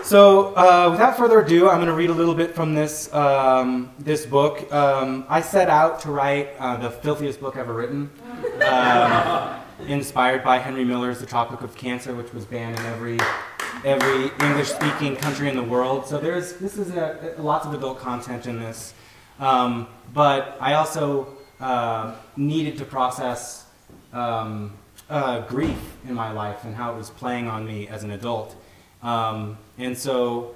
So without further ado, I'm going to read a little bit from this this book. I set out to write the filthiest book ever written, inspired by Henry Miller's The Tropic of Cancer, which was banned in every English-speaking country in the world. So this is lots of adult content in this, but I also needed to process grief in my life and how it was playing on me as an adult. And so,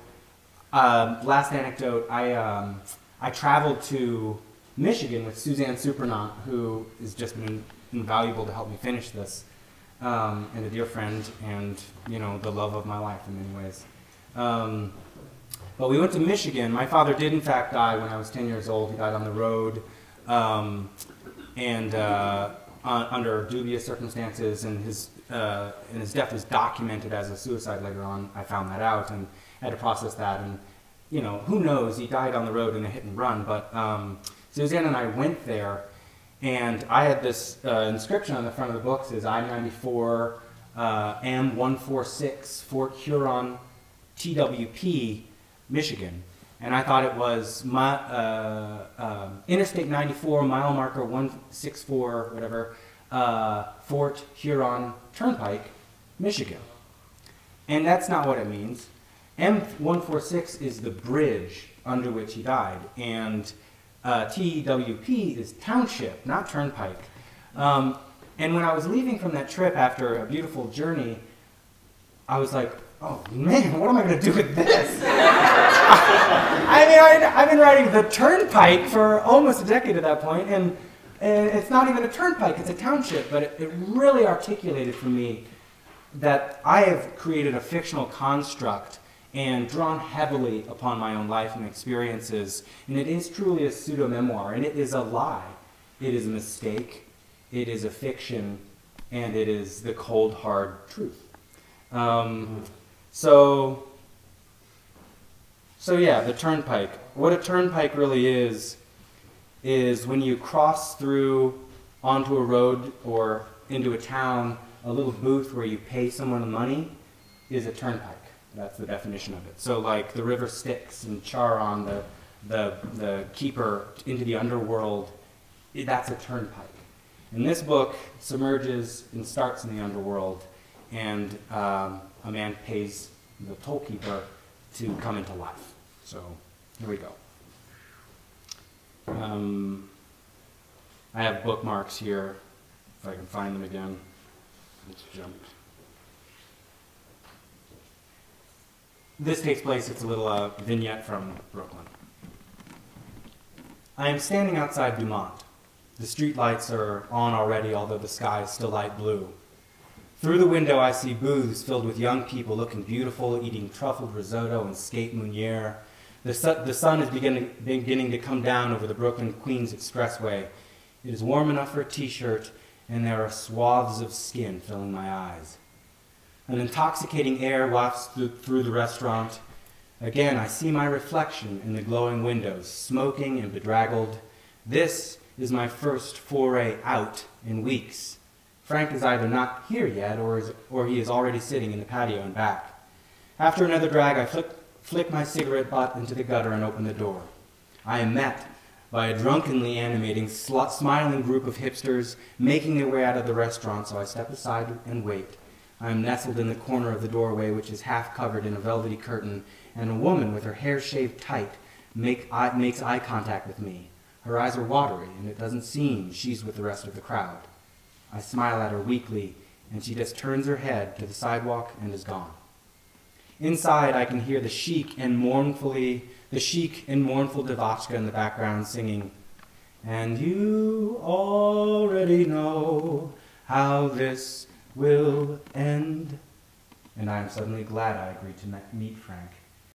last anecdote, I traveled to Michigan with Suzanne Supernaut, who has just been invaluable to help me finish this, and a dear friend, and, you know, the love of my life in many ways. But we went to Michigan. My father did, in fact, die when I was 10 years old. He died on the road, under dubious circumstances, and his death was documented as a suicide later on. I found that out and had to process that, and, you know, who knows, he died on the road in a hit and run, but Suzanne and I went there, and I had this inscription on the front of the book, says I-94 M146 Fort Huron TWP, Michigan. And I thought it was Interstate 94, mile marker 164, whatever, Fort Huron Turnpike, Michigan. And that's not what it means. M146 is the bridge under which he died, and TWP is township, not turnpike. And when I was leaving from that trip after a beautiful journey, I was like, oh man, what am I going to do with this? I mean, I've been riding the Turnpike for almost a decade at that point, and it's not even a turnpike, it's a township, but it really articulated for me that I have created a fictional construct and drawn heavily upon my own life and experiences, and it is truly a pseudo-memoir, and it is a lie. It is a mistake, it is a fiction, and it is the cold, hard truth. So yeah, the turnpike. What a turnpike really is when you cross through onto a road or into a town, a little booth where you pay someone money is a turnpike. That's the definition of it. So like the river Styx and Charon, the keeper into the underworld, that's a turnpike. And this book submerges and starts in the underworld, and a man pays the tollkeeper to come into life. So here we go. I have bookmarks here, if I can find them again. Let's jump. This takes place, it's a little vignette from Brooklyn. I am standing outside Dumont. The street lights are on already, although the sky is still light blue. Through the window I see booths filled with young people looking beautiful, eating truffled risotto and skate meuniere. The sun is beginning to come down over the Brooklyn-Queens Expressway. It is warm enough for a t-shirt, and there are swaths of skin filling my eyes. An intoxicating air wafts through the restaurant. Again, I see my reflection in the glowing windows, smoking and bedraggled. This is my first foray out in weeks. Frank is either not here yet, or he is already sitting in the patio and back. After another drag, I flick my cigarette butt into the gutter and open the door. I am met by a drunkenly animating, smiling group of hipsters making their way out of the restaurant, so I step aside and wait. I am nestled in the corner of the doorway, which is half covered in a velvety curtain, and a woman with her hair shaved tight makes eye contact with me. Her eyes are watery, and it doesn't seem she's with the rest of the crowd. I smile at her weakly, and she just turns her head to the sidewalk and is gone. Inside, I can hear the chic and mournful Devotchka in the background singing, "And you already know how this will end." And I am suddenly glad I agreed to meet Frank.